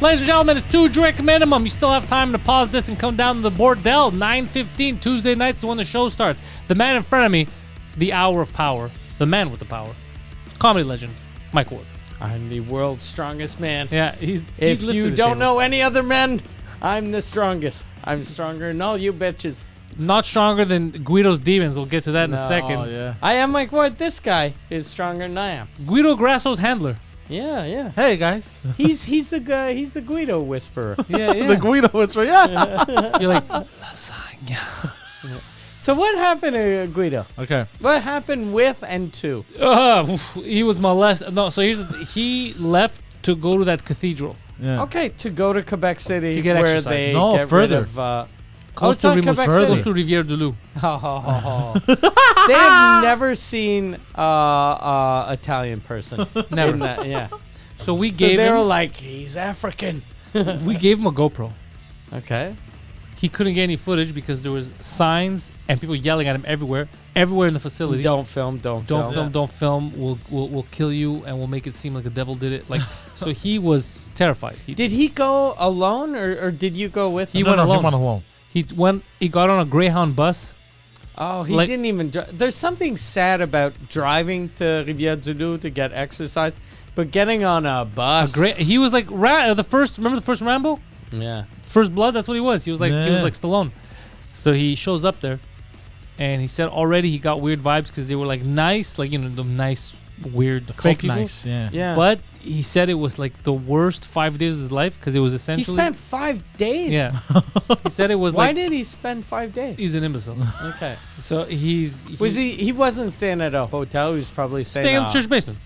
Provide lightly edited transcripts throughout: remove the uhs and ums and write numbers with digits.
Ladies and gentlemen, it's 2 drink minimum. You still have time to pause this and come down to the Bordel. 9:15 Tuesday nights is when the show starts. The man in front of me, the hour of power. The man with the power. Comedy legend, Mike Ward. I'm the world's strongest man. Yeah, if you don't know any other men, I'm the strongest. I'm stronger than all you bitches. Not stronger than Guido's demons. We'll get to that in a second. Oh, yeah. I am Mike Ward. This guy is stronger than I am. Guido Grasso's handler. Yeah. Hey, guys. He's the guy. He's the Guido whisperer. Yeah. The Guido whisper, yeah. You're like, lasagna. So what happened to Guido? Okay. What happened with and to? He was molested. No, so he left to go to that cathedral. Yeah. Okay, to go to Quebec City To get where exercise. they No, get further. rid of... Close it's to not Quebec Quebec City. Close City. to Rivière du Loup. They have never seen Italian person. Never. In that, yeah. So we So gave they were him. like, he's African. We gave him a GoPro. Okay. He couldn't get any footage because there was signs and people yelling at him everywhere in the facility. Don't film. Don't film. We'll kill you and we'll make it seem like the devil did it. Like, so he was terrified. Did he go alone or did you go with him? He went alone. He went alone. He got on a Greyhound bus. Oh, he like- didn't even drive. There's something sad about driving to Rivière du Loup to get exercise, but getting on a bus. He was like remember the first Rambo? Yeah. First Blood, that's what he was. He was like Stallone. So he shows up there and he said already he got weird vibes because they were like nice, like, you know, the nice, weird Fake people. nice, yeah. Yeah. But he said it was like the worst 5 days of his life because it was he essentially. spent 5 days. Yeah. He said it was Why like. did he spend 5 days? He's an imbecile. Okay. So He wasn't staying at a hotel. He was probably staying in the church basement.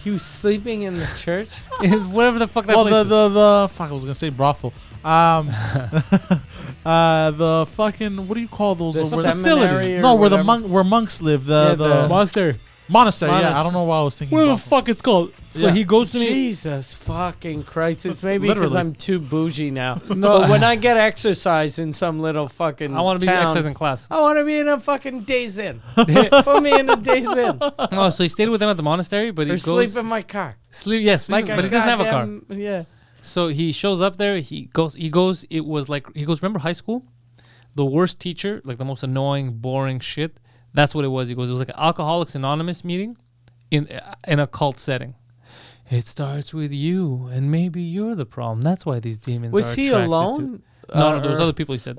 He was sleeping in the church. Whatever the fuck that Well, place is. the fuck, I was gonna say brothel. The fucking, what do you call those? The where seminary or no, where whatever. where monks live. Yeah, The Monster. monastery. Yeah, I Monastery. don't know why I was thinking. Whatever the brothel. fuck it's called. So Yeah. he goes to me. Jesus fucking Christ. It's maybe because Literally. I'm too bougie now. No. But when I get exercise in some little fucking I want to be town, exercising class. I want to be in a fucking Days Inn. Put me in a Days Inn. No, so he stayed with them at the monastery, but he Or goes sleep in my car. Yes, but he doesn't have a car. Yeah. So he shows up there. He goes. It was like he goes. Remember high school? The worst teacher, like the most annoying, boring shit. That's what it was. He goes. It was like an Alcoholics Anonymous meeting, in a cult setting. It starts with you, and maybe you're the problem. That's why these demons. Was are he attracted alone? To. No, there was or- other people. He said.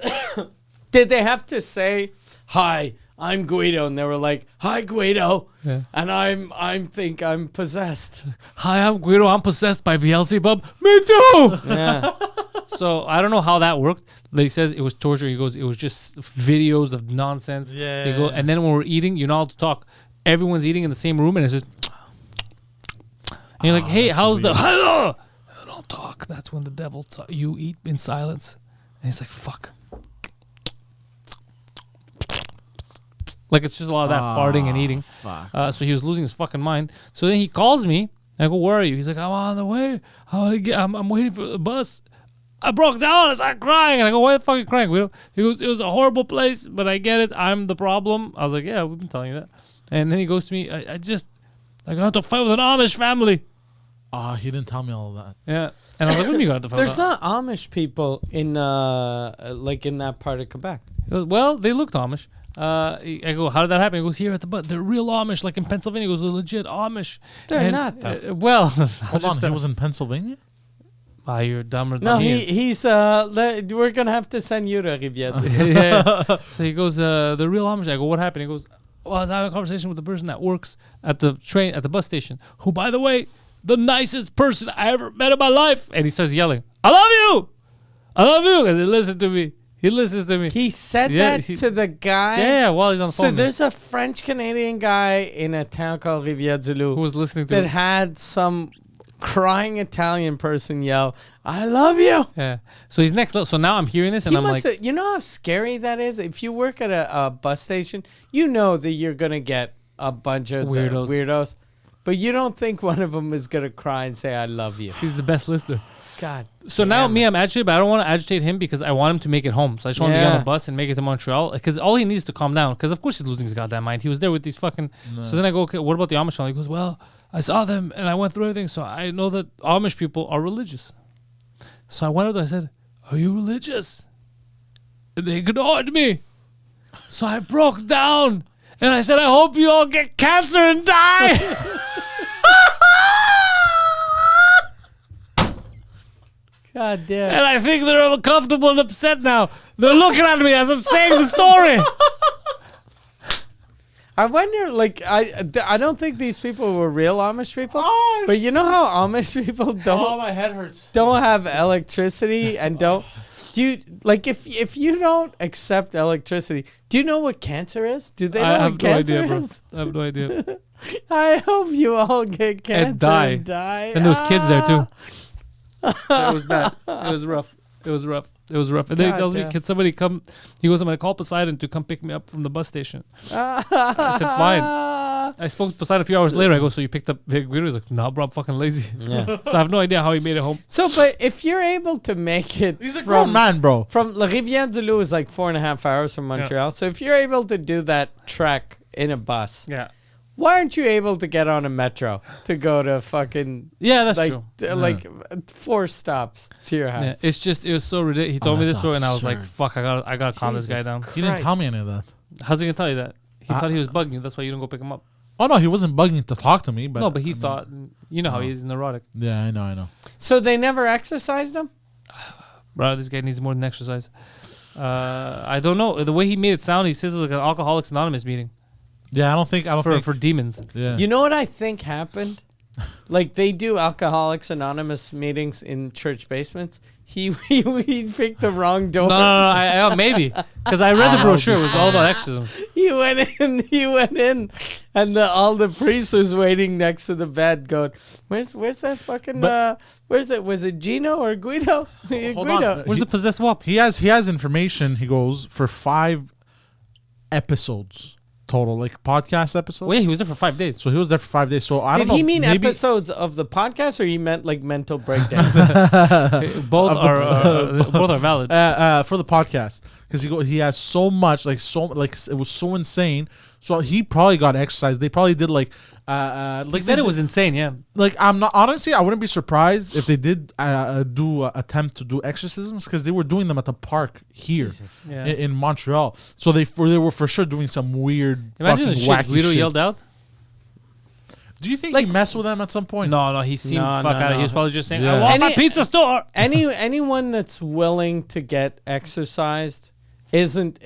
Did they have to say, "Hi, I'm Guido," and they were like, "Hi, Guido," Yeah. and I think I'm possessed. Hi, I'm Guido. I'm possessed by Beelzebub. Me too. Yeah. So I don't know how that worked. But he says it was torture. He goes, it was just videos of nonsense. Yeah. He goes, and then when we're eating, you're not allowed to talk. Everyone's eating in the same room, and it's just. And you're like, hey, that's how's the? weird. Hello. Don't talk. That's when the devil. You eat in silence, and he's like, fuck. Like it's just a lot of that farting and eating. Fuck. So he was losing his fucking mind. So then he calls me. I go, where are you? He's like, I'm on the way. I'm waiting for the bus. I broke down. I started crying. And I go, why the fuck are you crying? He goes, it was a horrible place, but I get it. I'm the problem. I was like, yeah, we've been telling you that. And then he goes to me, I got to fight with an Amish family. He didn't tell me all of that. Yeah. And I was like, what do you got to fight There's with? not Amish people in like in that part of Quebec. He goes, well, they looked Amish. I go, how did that happen? He goes, here at the butt. They're real Amish, like in Pennsylvania. He goes, they're legit Amish. They're not, though. Well, Hold on, he was in Pennsylvania? you're dumber than No, he is. he's we're gonna have to send you to Rivière. Yeah. So he goes, the real Amish. I go, what happened? He goes, well, I was having a conversation with the person that works at the bus station, who, by the way, the nicest person I ever met in my life. And he starts yelling, I love you. Because he listens to me. He listens to me. He said Yeah, that to the guy. Yeah, while he's on the So phone. there's a French Canadian guy in a town called Rivière du Loup who was listening to that him. had some crying Italian person yell, "I love you." Yeah. So he's next level. So now I'm hearing this and I'm like, You know how scary that is? If you work at a bus station, you know that you're going to get a bunch of weirdos. But you don't think one of them is going to cry and say, I love you. he's the best listener. God. So now me, I'm agitated, but I don't want to agitate him because I want him to make it home. So I just want him to get on the bus and make it to Montreal because all he needs is to calm down. Because of course he's losing his goddamn mind. He was there with these fucking. No. So then I go, okay, what about the Amish family? He goes, well, I saw them and I went through everything, so I know that Amish people are religious. So I went up there, I said, "Are you religious?" And they ignored me. So I broke down and I said, "I hope you all get cancer and die." God damn. And I think they're uncomfortable and upset now. They're looking at me as I'm saying the story. I wonder, like, I don't think these people were real Amish people. Oh, but you know how Amish people my head hurts. don't have electricity and don't. Do you like if you don't accept electricity? Do you know what cancer is? Do they know I what have no cancer idea, bro. is? I have no idea. I hope you all get cancer And die. And And there was kids there too. It was bad. It was rough. It was rough. It was rough. And then he God tells me, damn. "Can somebody come?" He goes, "I'm gonna call Poseidon to come pick me up from the bus station." I said, "Fine." I spoke to Poseidon a few hours later. I go, "So you picked up Big Guido?" He's like, "Nah, bro, I'm fucking lazy." Yeah. So I have no idea how he made it home. So, but if you're able to make it He's a grown man, bro. from La Rivière-du-Loup is like 4.5 hours from Montreal. So if you're able to do that trek in a bus, Yeah. why aren't you able to get on a metro to go to fucking Yeah, that's like true. like 4 stops to your Yeah, house? it's just it was so ridiculous. He told me that's this story, and I was like, absurd. "Fuck, I gotta calm this guy Jesus down." He didn't Christ. tell me any of that. How's he gonna tell you that? He thought he was bugging you. That's why you don't go pick him up. Oh no, he wasn't bugging to talk to me, but No, but he thought. You know how he is neurotic. Yeah, I know. So they never exercised him? Bro, this guy needs more than exercise. I don't know. The way he made it sound, he says it was like an Alcoholics Anonymous meeting Yeah, I don't think. for demons. Yeah. You know what I think happened? Like they do Alcoholics Anonymous meetings in church basements. He picked the wrong door. No, maybe because I read the brochure. It was all about exorcism. He went in, and all the priest was waiting next to the bed, going, "Where's that fucking where's it? Was it Gino or Guido? Hold Guido." on. Where's the possessed wop? He has information. He goes for 5 episodes total, like podcast episodes. Wait, he was there for 5 days. So he was there for 5 days. So I Did don't know. he mean maybe episodes of the podcast, or he meant like mental breakdowns? Both are valid. for the podcast because he has so much like it was so insane. So he probably got exercise. They probably did like He said it was insane. Yeah. like I'm not honestly I wouldn't be surprised if they did attempt to do exorcisms because they were doing them at the park here Yeah. in Montreal. So they were for sure doing some weird Imagine fucking the shit wacky Guido shit. yelled out. Do you think Like- he messed with them at some point? No, he seemed No, fuck no, out. no. He was probably just saying, Yeah. "I want my Any- pizza store." Anyone that's willing to get exercised isn't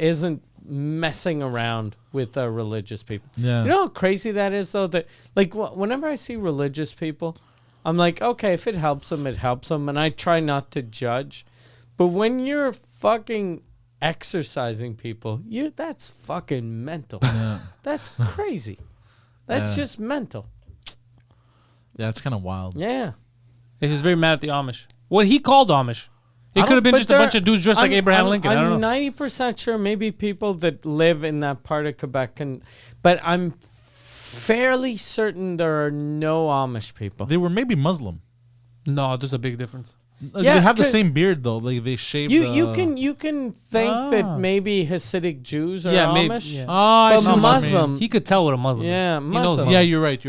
messing around with religious people. Yeah. You know how crazy that is, though. That like whenever I see religious people, I'm like, okay, if it helps them, it helps them, and I try not to judge. But when you're fucking exercising people, that's fucking mental. Yeah. That's crazy. That's Yeah. just mental. Yeah, it's kind of wild. Yeah. He was very mad at the Amish. What he called Amish. It I could have been But just a bunch of dudes dressed like Abraham Lincoln. I don't know. I'm 90% sure maybe people that live in that part of Quebec can, but I'm fairly certain there are no Amish people. They were maybe Muslim. No, there's a big difference. Yeah, they have the 'cause- same beard though. Like they shave. You can think Ah. that maybe Hasidic Jews are Yeah, maybe, Amish. yeah. Oh, I But see what you mean. Muslim- He could tell what a Muslim. Yeah, He knows Muslim. Yeah, you're right.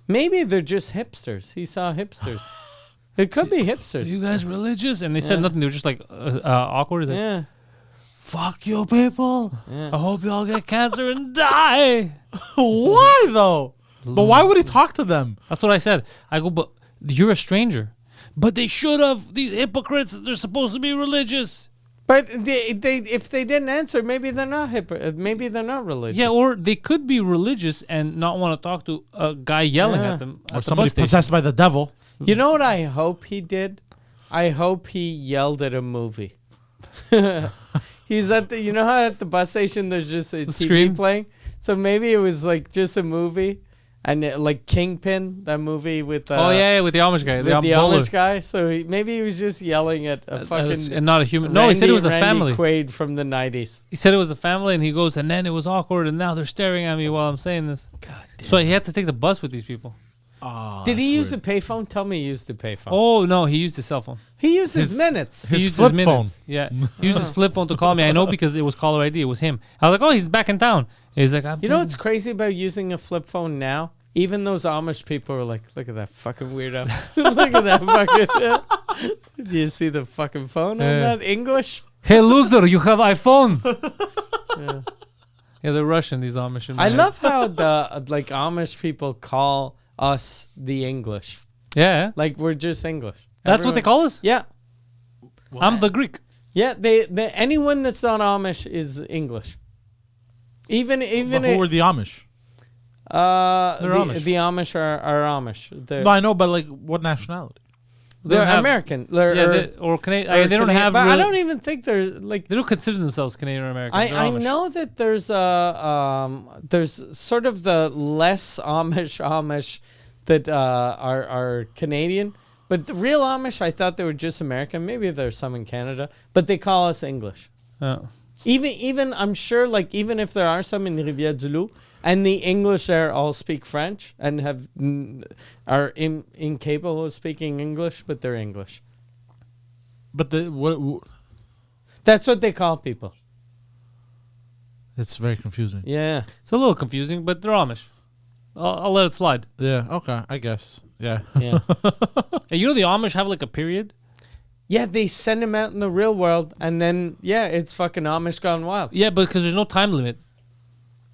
Maybe they're just hipsters. He saw hipsters. It could be Are hipsters. you guys religious? And they said Yeah. nothing. They were just like awkward. Like, Yeah. fuck you people. Yeah. I hope you all get cancer and die. Why though? But why would he talk to them? That's what I said. I go, but you're a stranger. But they should have. These hypocrites, they're supposed to be religious. But they if they didn't answer, maybe they're not maybe they're not religious. Yeah, or they could be religious and not want to talk to a guy yelling Yeah. at them. Or At the somebody bus station. possessed by the devil. You know what I hope he did? I hope he yelled at a movie. He's at the, you know how at the bus station there's just a TV screen? playing? So maybe it was like just a movie, and like Kingpin, that movie with Oh yeah, with the Amish guy, with the bowler. Amish guy. So maybe he was just yelling at a fucking and not a human. No, he said it was a Randy family. Quaid from the 90s. He said it was a family, and he goes, and then it was awkward, and now they're staring at me while I'm saying this. God damn. So he had to take the bus with these people. Did he use a payphone? Tell me he used a payphone. Oh no, he used his cell phone. He used his His- minutes. He His used flip minutes. Yeah, he used his flip phone to call me. I know because it was caller ID. It was him. I was like, oh, he's back in town. He's like, You know what's crazy about using a flip phone now? Even those Amish people are like, look at that fucking weirdo. Look at that fucking. Do you see the fucking phone on Yeah. that? English? Hey, loser, you have iPhone. Yeah. Yeah, they're Russian, these Amish. in my I head. love how the like Amish people call us the English. Yeah, Like we're just English. that's what they call us. Yeah. I'm the Greek. Yeah, they anyone that's not Amish is English. Even But who are the Amish? They're the, Amish. the Amish are Amish. They're, No, I know, but like, what nationality? they're don't have- American. They're, Yeah, or- or Canadian. or They don't Canadian, have. but I really- don't even think they're like. They don't consider themselves Canadian or American. They're I Amish. know that there's sort of the less Amish that are Canadian, but the real Amish I thought they were just American. Maybe there's some in Canada, but they call us English. Oh. Even I'm sure like even if there are some in Rivière-du-Loup and the English there all speak French and are incapable of speaking English, but they're English. But what? That's what they call people. It's very confusing. Yeah. It's a little confusing, but they're Amish. I'll let it slide. Yeah. Okay. I guess. Yeah. Yeah. Hey, you know the Amish have like a period. Yeah, they send them out in the real world, and then it's fucking Amish gone wild. Yeah, but because there's no time limit.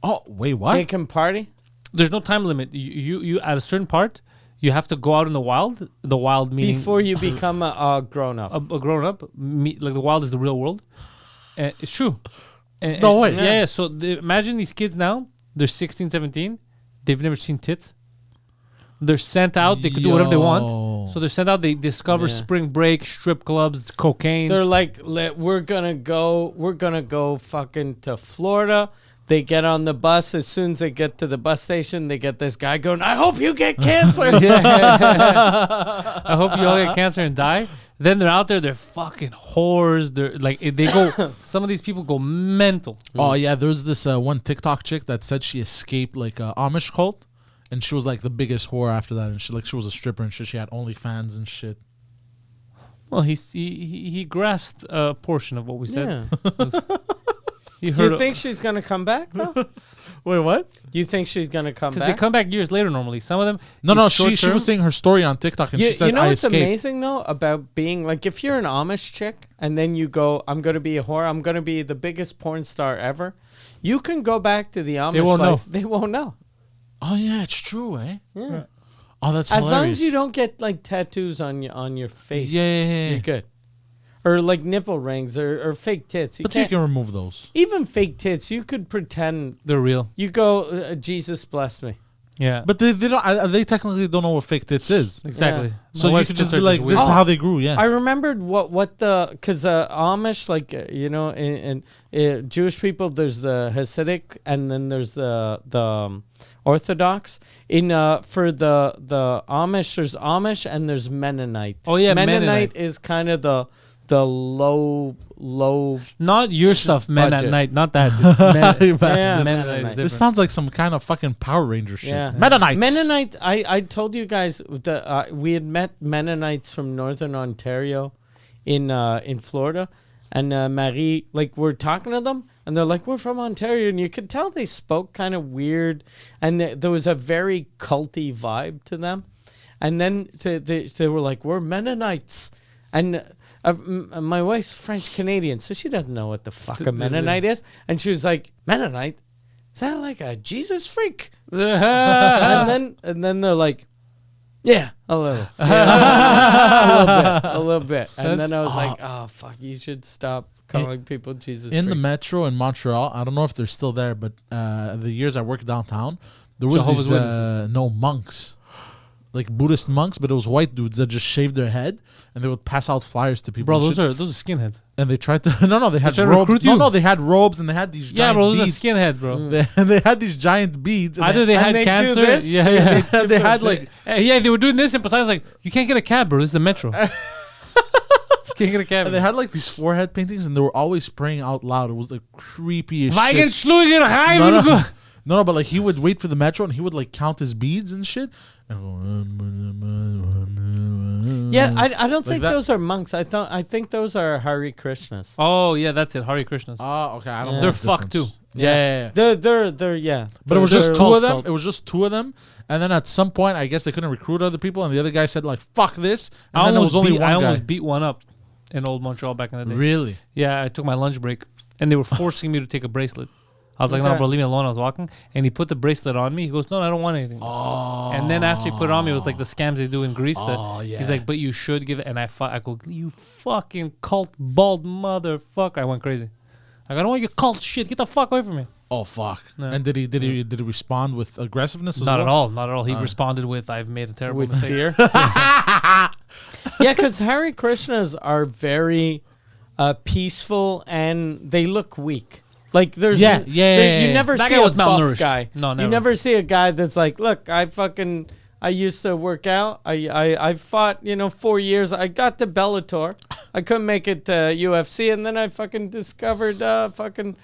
Oh wait, what? They can party. There's no time limit. You at a certain part, you have to go out in the wild. The wild meaning Before you become a grown up. a grown up. Like the wild is the real world. It's true. It's no way. Yeah. So imagine these kids now. They're 16, 17. They've never seen tits. They're sent out. They could do whatever they Yo. want. So they're sent out. They discover spring break, strip clubs, cocaine. They're like, we're gonna go fucking to Florida. They get on the bus. As soon as they get to the bus station, they get this guy going, I hope you get cancer. Yeah. I hope you all get cancer and die. Then they're out there. They're fucking whores. They're like they go. Some of these people go mental. Oh yeah, there's this one TikTok chick that said she escaped like a Amish cult, and she was like the biggest whore after that, and she was a stripper and shit. She had OnlyFans and shit. Well, he grasped a portion of what we said. Yeah. He Do heard you think she's gonna come back though? Wait, what? You think she's gonna come because back? they come back years later normally. Some of them. No, it's she short-term. was saying her story on TikTok, and she said, you know "I what's escaped." amazing though about being like, if you're an Amish chick and then you go, I'm gonna be a whore, I'm gonna be the biggest porn star ever. You can go back to the Amish won't life. They won't know. Oh yeah, it's true, eh? Yeah. Oh, that's As hilarious. long as you don't get like tattoos on your face, Yeah. you're good. Or like nipple rings or fake tits. You But you can't, can remove those. even fake tits, you could pretend. They're real. You go, Jesus bless me. Yeah. But they don't. They technically don't know what fake tits is. Exactly. Yeah. So My you wife's could just tits be are like, weird. "This is how they grew." Yeah. I remembered what the because Amish, like you know, in Jewish people, there's the Hasidic and then there's the Orthodox. In for the Amish, there's Amish and there's Mennonite. Oh, yeah, Mennonite Mennonite. is kind of the low. Not your stuff, men budget. at night. Not that. It's men, You bastard. Yeah, Mennonite is Mennonite. different. This sounds like some kind of fucking Power Ranger shit. Yeah. Mennonites. Mennonite. I told you guys that we had met Mennonites from Northern Ontario, in Florida, and Marie, like we're talking to them, and they're like, we're from Ontario, and you could tell they spoke kind of weird, and there was a very culty vibe to them, and then they were like, we're Mennonites, and. My wife's French Canadian, so she doesn't know what the fuck a Mennonite is, and she was like, "Mennonite, is that like a Jesus freak?" and then they're like, "Yeah, a little, a little bit." And then I was like, "Oh fuck, you should stop calling people Jesus." In the freaks." metro in Montreal, I don't know if they're still there, but the years I worked downtown, there was Jehovah's these Witnesses. monks, like Buddhist monks, but it was white dudes that just shaved their head and they would pass out flyers to people. Bro, and shit. those are skinheads. And they tried to they had tried to robes. recruit No, you? no, they had robes and they had these Yeah, giant bro, those beads. are skinhead, bro. They had these giant beads. And Either they and had they do cancer. this? Yeah. they had like Yeah, they were doing this, and Poseidon's like, you can't get a cab, bro. This is the metro. You can't get a cab. and they had like these forehead paintings and they were always praying out loud. It was like creepy as Weigen shit. Schluiger, No, no, but like he would wait for the metro and he would like count his beads and shit. And Yeah, I don't think that. those are monks. I think those are Hare Krishnas. Oh, yeah, that's it. Hare Krishnas. Oh, okay. I don't Yeah. know. They're the fucked, difference. too. Yeah. They're yeah. But it was They're just a two of them. cult. It was just two of them. And then at some point, I guess they couldn't recruit other people, and the other guy said like, "Fuck this." And then there was only one I guy. almost beat one up in old Montreal back in the day. Really? Yeah, I took my lunch break, and they were forcing me to take a bracelet. I was like, "No, Okay. bro, leave me alone." I was walking, and he put the bracelet on me. He goes, "No, I don't want anything." And then after he put it on me, it was like the scams they do in Greece. Yeah. He's like, "But you should give it." And I go, "You fucking cult bald motherfucker!" I went crazy. Like, I don't want your cult shit. Get the fuck away from me. Oh fuck! No. And did he respond with aggressiveness? As Not well? at all. Not at all. He responded with, "I've made a terrible with mistake." fear. Yeah, because Hare Krishnas are very peaceful and they look weak. Like there's Yeah. you never That see guy a was buff malnourished. guy. No, You never. never see a guy that's like, look, I used to work out. I fought 4 years. I got to Bellator. I couldn't make it to UFC, and then I fucking discovered Hare I'm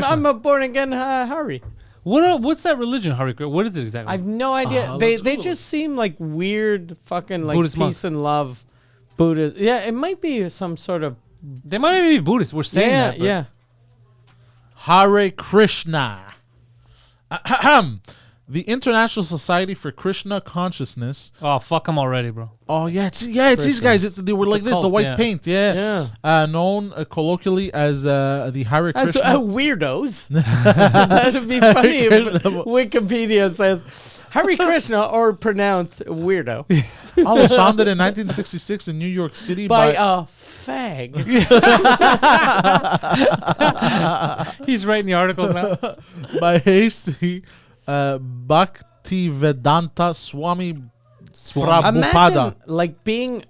Krishna. a born again Hari. What's that religion, Hare Krishna? What is it exactly? I've no idea. let's They Google just seem like weird fucking like Buddhist peace monks. and love Buddhist. Yeah, it might be some sort of They might even be Buddhist. We're saying yeah, that. but- yeah. Hare Krishna. Ahem. The International Society for Krishna Consciousness. Oh, fuck them already, bro. Oh yeah, it's these guys. They were like a this, the cult, white yeah. paint. Yeah. Known colloquially as the Hare That's Krishna. weirdos. That'd be funny if Wikipedia says Hare Krishna or pronounced weirdo Oh, was founded in 1966 in New York City by by a fag. He's writing the articles now. by H.C. Bhaktivedanta Swami Prabhupada. Imagine like being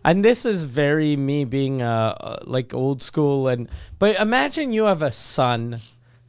and this is very me being like old school but imagine you have a son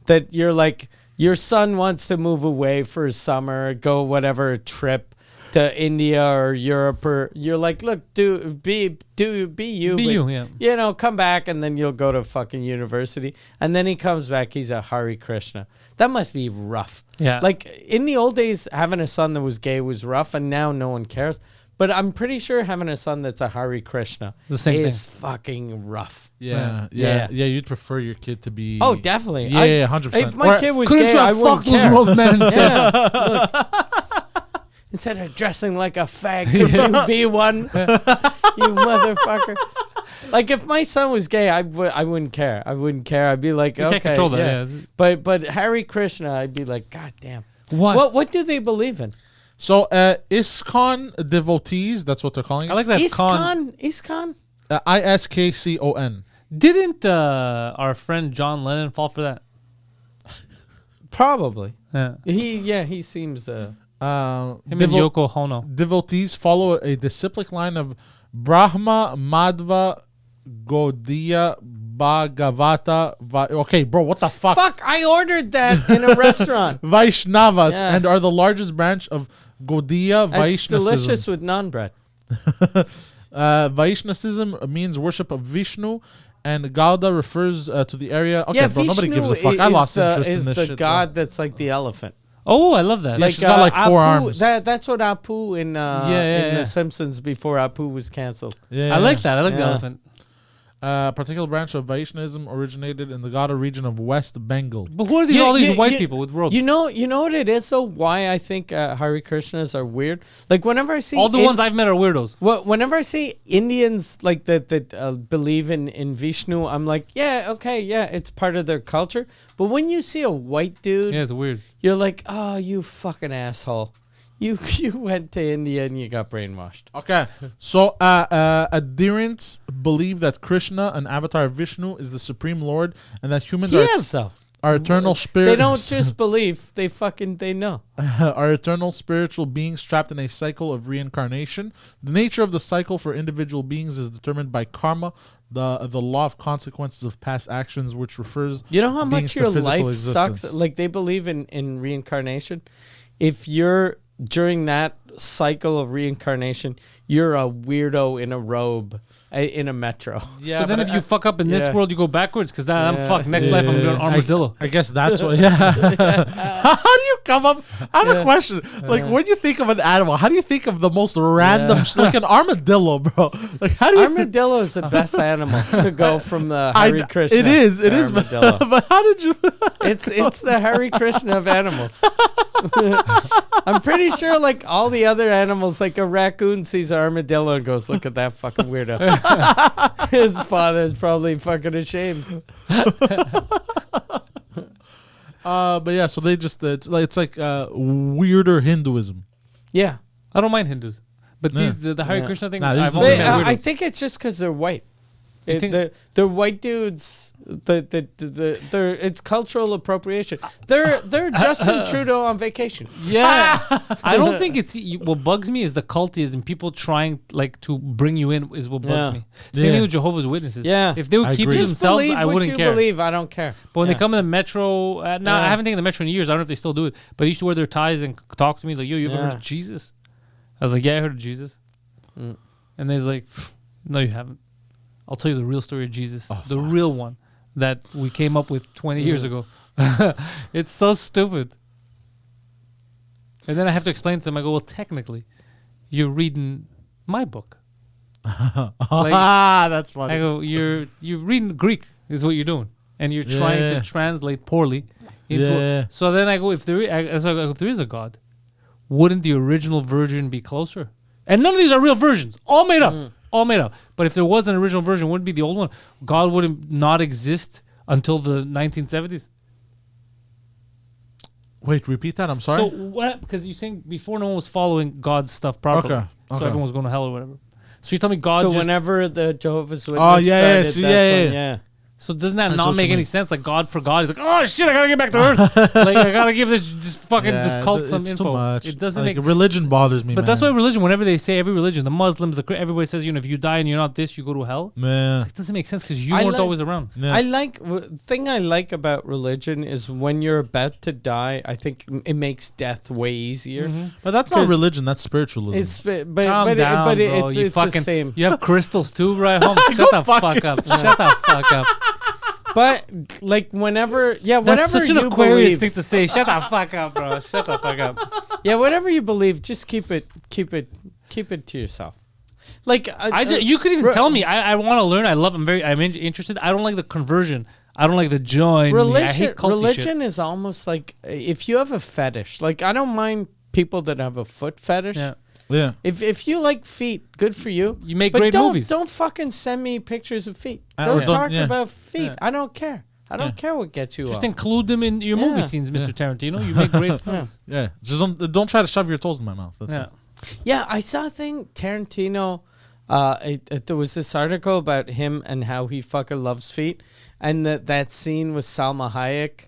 that you're like your son wants to move away for summer, go whatever trip to India or Europe, or you're like, look, be you, Be but, you, yeah. come back and then you'll go to fucking university, and then he comes back, he's a Hare Krishna. That must be rough. Yeah. Like in the old days, having a son that was gay was rough, and now no one cares. But I'm pretty sure having a son that's a Hare Krishna The same is fucking rough. Yeah. You'd prefer your kid to be. Oh, definitely. Yeah, 100%. If my kid was Couldn't gay, you I have wouldn't fucked those care. old men instead? Yeah. Look. Instead of dressing like a fag, could you be one? You motherfucker. Like if my son was gay, I wouldn't care. I wouldn't care. I'd be like, You okay, can't control that. yeah. Yeah. But Hare Krishna, I'd be like, God damn. What? What do they believe in? So, ISKCON devotees, that's what they're calling it. I like that. ISKCON? ISKCON. Didn't our friend John Lennon fall for that? Probably. Yeah. He seems Him and Yoko Ono. Devotees follow a disciplic line of Brahma, Madhva, Gaudiya, Bhagavata. Okay, bro, what the fuck? Fuck, I ordered that in a restaurant. Vaishnavas, Yeah. and are the largest branch of Gaudiya It's Vaishnavism. delicious with naan bread. Vaishnavism means worship of Vishnu, and Gauda refers to the area. Okay, Yeah, bro, nobody Vishnu gives a fuck. I lost interest is in this the shit. god that's like the elephant. Oh, I love that. Yeah, she's got like 4 Apu, arms. That's what Apu in yeah. The Simpsons before Apu was canceled. Yeah, I like that. I like the Yeah. elephant. A particular branch of Vaishnavism originated in the Gauda region of West Bengal. But who are all these white people with robes? You know what it is though? Why I think Hare Krishnas are weird. Like whenever I see all the ones I've met are weirdos. whenever I see Indians like that believe in Vishnu, I'm like, yeah, okay, yeah, it's part of their culture. But when you see a white dude, Yeah, it's weird. you're like, oh, you fucking asshole. You went to India and you got brainwashed. Okay, so adherents believe that Krishna, an avatar of Vishnu, is the supreme Lord, and that humans He is though. are eternal spirits. They don't just believe; they know. are eternal spiritual beings trapped in a cycle of reincarnation. The nature of the cycle for individual beings is determined by karma, the law of consequences of past actions, which refers. You know how beings much to your physical life existence. sucks? Like they believe in reincarnation. If you're during that cycle of reincarnation, you're a weirdo in a robe in a metro. Yeah, so then but if you fuck up in this yeah. world, you go backwards because I'm Yeah. fucked. Next life, I'm doing armadillo. I guess that's what. Yeah. How do you come up? I have a question. Like, when you think of an animal, how do you think of the most random, like an armadillo, bro? Like, how do you? Armadillo is the best animal to go from the Hare Krishna. It is. It to is. armadillo. But how did you? It's the Hare Krishna of animals. I'm pretty sure, like all the other animals, like a raccoon sees an armadillo and goes, "Look at that fucking weirdo." His father's probably fucking ashamed. But yeah, so they just it's like weirder Hinduism. Yeah, I don't mind Hindus, but Yeah. the Hare Yeah. Krishna thing. Nah, these I've dudes only are met weirdos. I think it's just because they're white. You think- The white dudes. They're it's cultural appropriation. They're Justin Trudeau on vacation. Yeah, I don't think it's what bugs me is the cultism. People trying like to bring you in is what bugs Yeah. me. Same Yeah. thing with Jehovah's Witnesses. Yeah. if they would I keep agree. to Just themselves, believe I what wouldn't you care. believe. I don't care. But when Yeah. they come in the metro, now I Yeah. haven't taken the metro in years. I don't know if they still do it, but they used to wear their ties and talk to me like, "Yo, you ever heard Yeah. of Jesus?" I was like, "Yeah, I heard of Jesus." Mm. And they's like, "No, you haven't. I'll tell you the real story of Jesus, Oh, the fuck. real one that we came up with 20 years ago." It's so stupid. And then I have to explain to them. I go, "Well, technically, you're reading my book." That's funny. I go, "You're reading Greek is what you're doing, and you're trying Yeah. to translate poorly into." Yeah. So then I go, if there is a God, wouldn't the original version be closer? And none of these are real versions, all made up, all made up. But if there was an original version, wouldn't it be the old one? God wouldn't not exist until the 1970s. Wait, repeat that. I'm sorry. So what? Because you're saying before no one was following God's stuff properly, Okay, so okay. everyone was going to hell or whatever. So you tell me God So just whenever the Jehovah's Witness Oh, yeah, yeah, started, so that's yeah, when, yeah. So doesn't that That's not what make you any mean. sense? Like God for God, he's like, "Oh shit, I gotta get back to Earth. Like I gotta give this fucking this Yeah, cult some it's info." too much. It doesn't like, make. religion bothers me. But man. that's why religion. Whenever they say every religion, the Muslims, everybody says, if you die and you're not this, you go to hell. Man. It doesn't make sense because you I weren't like- always around. Yeah. I like thing I like about religion is when you're about to die. I think it makes death way easier. But that's not 'Cause religion. That's spiritualism. It's but Calm down, bro. it's You the fucking same. You have crystals too, right? Home. Shut the fuck fuck up. Shut the fuck up. But like whenever, That's whatever such an you Aquarius believe, thing to say. Shut the fuck up, bro. Shut the fuck up. yeah, whatever you believe, just keep it to yourself. Like You could even tell me. I want to learn. I'm interested. I don't like the conversion. I don't like the join. Me. I religion. hate culty Religion shit. is almost like if you have a fetish. Like I don't mind people that have a foot fetish. Yeah. yeah. If you like feet, good for you. You make But great don't, movies. Don't fucking send me pictures of feet. Or Don't don't- talk yeah. about feet. Yeah. I don't care. I don't care what gets you Just up. include them in your movie Yeah. scenes, Mr. Tarantino. You make great films. Yeah. Just don't try to shove your toes in my mouth. That's Yeah. it. Yeah, I saw a thing. Tarantino. There was this article about him and how he fucking loves feet, and that scene with Salma Hayek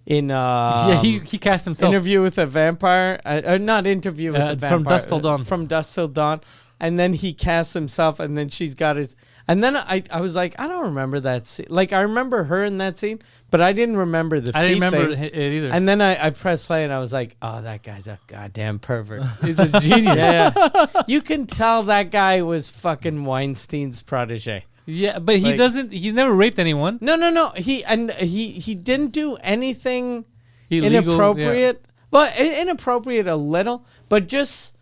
in Yeah, he cast himself. Interview with a Vampire, not Interview with a Vampire, From Dusk Till Dawn. From Dusk Till Dawn, and then he casts himself, and then she's got his, and then I was like, I don't remember that scene. Like I remember her in that scene, but I didn't remember the. I didn't feet remember thing. it either. And then I pressed play, and I was like, oh, that guy's a goddamn pervert. He's a genius. Yeah, you can tell that guy was fucking Weinstein's protege. Yeah, but he Like- doesn't. He's never raped anyone. No. He didn't do anything Illegal, inappropriate. Well, inappropriate a little, but just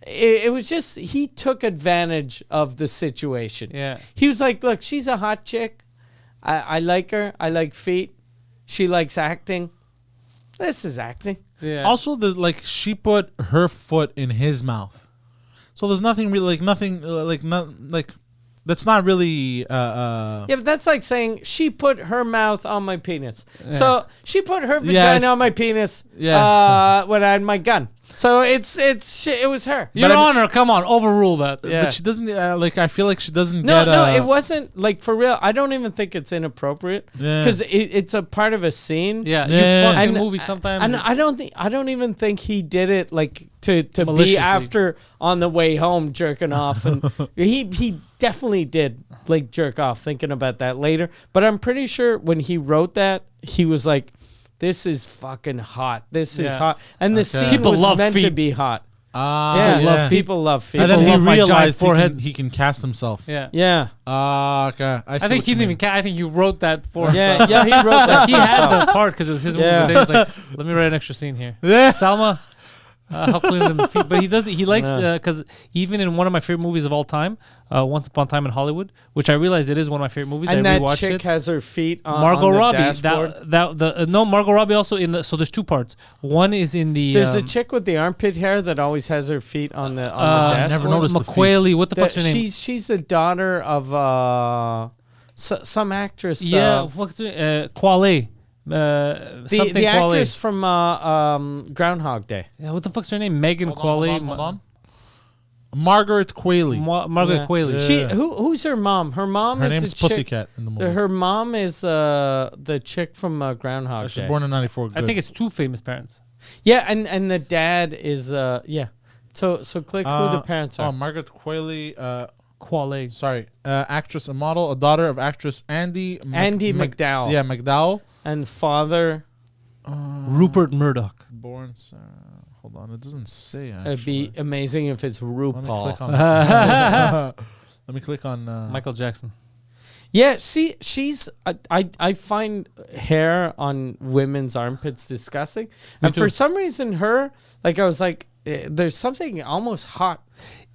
it was just he took advantage of the situation. Yeah. He was like, "Look, she's a hot chick. I like her. I like feet. She likes acting. This is acting." Yeah. Also, she put her foot in his mouth, so there's nothing really that's not really Yeah, but that's like saying she put her mouth on my penis. Yeah. So she put her vagina Yes. on my penis. Yeah. When I had my gun. So it was her. Your but I mean- Honor, come on, overrule that. Yeah. But she doesn't I feel like she doesn't No, get it wasn't like for real. I don't even think it's inappropriate Yeah. because it's a part of a scene. Yeah, Yeah. you fucking And- movies sometimes. And I don't even think he did it like to be Maliciously. after on the way home jerking off, and he definitely did like jerk off thinking about that later. But I'm pretty sure when he wrote that, he was like, "This is fucking hot. This is Yeah. hot," and the Okay. scene People was love meant to feet. be hot. Yeah, love feet. people love feet. And then People he love my giant realized forehead. he can cast himself. Yeah. Yeah, Okay. I think he didn't even. I think he wrote that for. yeah, yeah. He wrote that. He had the part because it was his movie. Yeah. But then he's like, let me write an extra scene here. Yeah. Salma, how clean are the feet? But he does. He likes Yeah. because even in one of my favorite movies of all time, Once Upon a Time in Hollywood, which I realized it is one of my favorite movies. And I that rewatched chick it. has her feet on, Margot on the Robbie. dashboard. No, Margot Robbie also in the. So there's two parts. One is in the. There's a chick with the armpit hair that always has her feet on the I dashboard. never noticed the feet. McQuailey. What the fuck's her name? She's the daughter of some actress. Yeah, what's her Quale. Something the Quale. actress from Groundhog Day. Yeah, what the fuck's her name? Megan Quale. Hold on. Margaret Qualley. Margaret Yeah. Qualley. Yeah. She who's her mom? Her mom Her is name's the chick. Pussycat in the movie. Her mom is the chick from Groundhog She's Day. born in '94. I think it's two famous parents. Yeah, and the dad is yeah. So click who the parents are. Margaret Qualley. Quale. Sorry, actress and model, a daughter of actress Andy McDowell. Yeah, McDowell. And father Rupert Murdoch. Born. Hold on, it doesn't say. it'd Actually. be amazing if it's Let me click RuPaul. on. Let me click on. Michael Jackson. Yeah, she's I find hair on women's armpits disgusting. And too. for some reason her like I was like there's something almost hot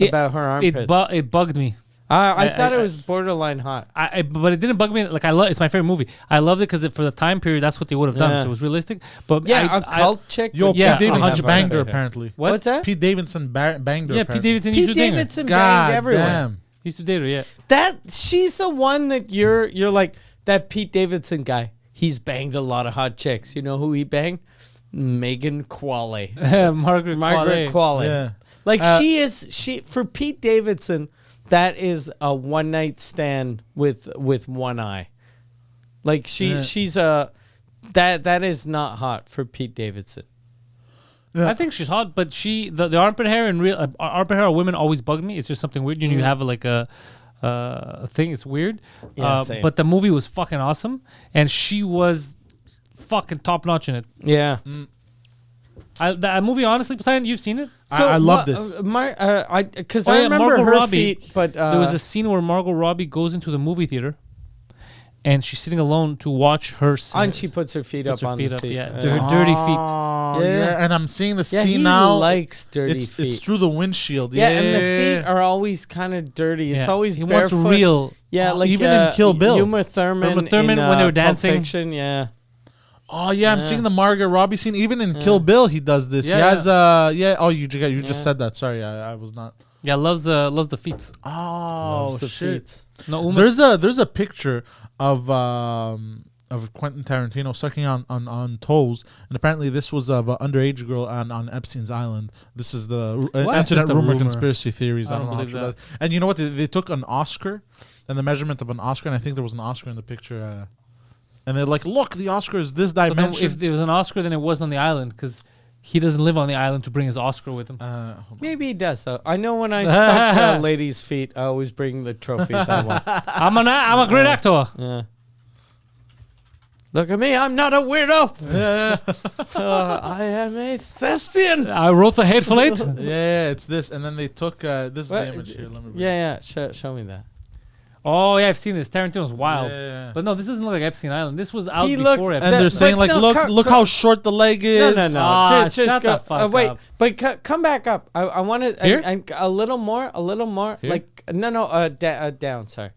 about her armpits. It bugged me. I thought it was borderline hot. But it didn't bug me. Like I love. It's my favorite movie. I loved it because for the time period, that's what they would have done. Yeah. So it was realistic. But Yeah, a cult chick. Yo, would yeah, Pete Davidson 100%. banged her apparently. What? What's that? Pete Davidson banged her. Yeah, Pete apparently. Davidson used Pete to date her. Davidson God banged everyone. damn. He used to date her. Yeah. That she's the one that you're like that Pete Davidson guy. He's banged a lot of hot chicks. You know who he banged? Megan Qualley. Margaret Margaret Qualley. Qualley. Yeah. Like she for Pete Davidson, that is a one night stand with one eye. Like she's a that is not hot for Pete Davidson. Yeah. I think she's hot, but the armpit hair and real armpit hair of women always bugged me. It's just something weird. You know, you have like a thing. It's weird. Yeah, same. But the movie was fucking awesome, and she was fucking top notch in it. Yeah. That movie, honestly, Poseidon, you've seen it. I loved it. Because Oh, I yeah, remember Margot her Robbie. feet, but There was a scene where Margot Robbie goes into the movie theater, and she's sitting alone to watch her. and she puts her feet puts up her on feet the up. seat. Yeah, her dirty feet. Oh, Yeah. yeah. And I'm seeing the Yeah, scene he now. likes dirty feet. It's through the windshield. Yeah, and the feet are always kind of dirty. It's Yeah. always he wants barefoot. real. Yeah, like even in Kill Bill. Uma Thurman. Uma Thurman in, when they were Pulp dancing. Fiction, yeah. Oh yeah, I'm Yeah. seeing the Margot Robbie scene. Even in Kill Bill, he does this. Yeah, he has Oh, you Yeah. just said that. Sorry, I was not. Yeah, loves the feet. Oh Loves the shit. feet. No, Uma. There's a picture of Quentin Tarantino sucking on toes, and apparently this was of an underage girl on Epstein's Island. This is the What? internet Just a rumor rumor. conspiracy theories. I I don't don't know how believe true that. that is. And you know what? They took an Oscar and the measurement of an Oscar, and I think there was an Oscar in the picture. And they're like, look, the Oscar is this So then dimension. if there was an Oscar, then it wasn't on the island because he doesn't live on the island to bring his Oscar with him. Hold on. Maybe he does though. I know when I suck ladies' feet, I always bring the trophies I want. I'm a great actor. Yeah. Look at me, I'm not a weirdo. I am a thespian. I wrote the Hateful Eight. Yeah, it's this, and then they took this is What? the image here. Let me read. Yeah. Show me that. Oh yeah, I've seen this. Tarantino's wild. Yeah. But no, this doesn't look like Epstein Island. This was out He before looks- Epstein. And they're But saying like, no, look how short the leg is. No. Ah, just shut go. the fuck wait, up. but come back up. I want to Here? and a little more. Here? Like no, down. Sorry,